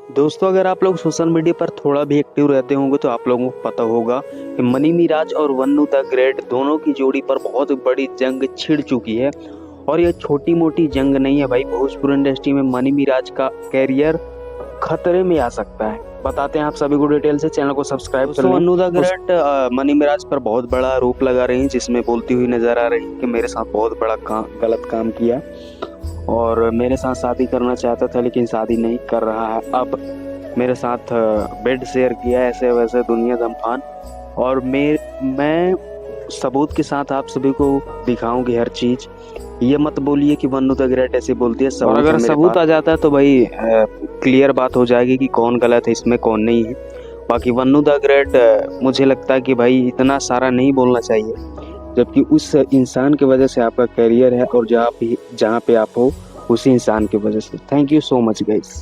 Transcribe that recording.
दोस्तों, अगर आप लोग सोशल मीडिया पर थोड़ा भी एक्टिव रहते होंगे तो आप लोगों को पता होगा कि मनी मिराज और वन्नू द ग्रेट दोनों की जोड़ी पर बहुत बड़ी जंग छिड़ चुकी है। और ये छोटी मोटी जंग नहीं है भाई, भोजपुरी इंडस्ट्री में मनी मिराज का कैरियर खतरे में आ सकता है। बताते हैं आप सभी को डिटेल से, चैनल को सब्सक्राइब कर लें। वन्नू द ग्रेट मनी मिराज पर बहुत बड़ा आरोप लगा रही हैं, जिसमें बोलती हुई नजर आ रही है कि मेरे साथ बहुत बड़ा गलत काम किया और मेरे साथ शादी करना चाहता था लेकिन शादी नहीं कर रहा है। अब मेरे साथ बेड शेयर किया, ऐसे वैसे दुनिया दम्फान। और मैं सबूत के साथ आप सभी को दिखाऊंगी हर चीज। ये मत बोलिए कि वन्नू द ग्रेट ऐसे बोलती है। और अगर सबूत आ जाता है तो भाई क्लियर बात हो जाएगी कि कौन गलत है इसमें, कौन नहीं है। बाकी वन्नू द ग्रेट मुझे लगता है कि भाई इतना सारा नहीं बोलना चाहिए, जबकि उस इंसान की वजह से आपका करियर है और जहाँ पे आप हो उसी इंसान की वजह से। Thank you so much guys.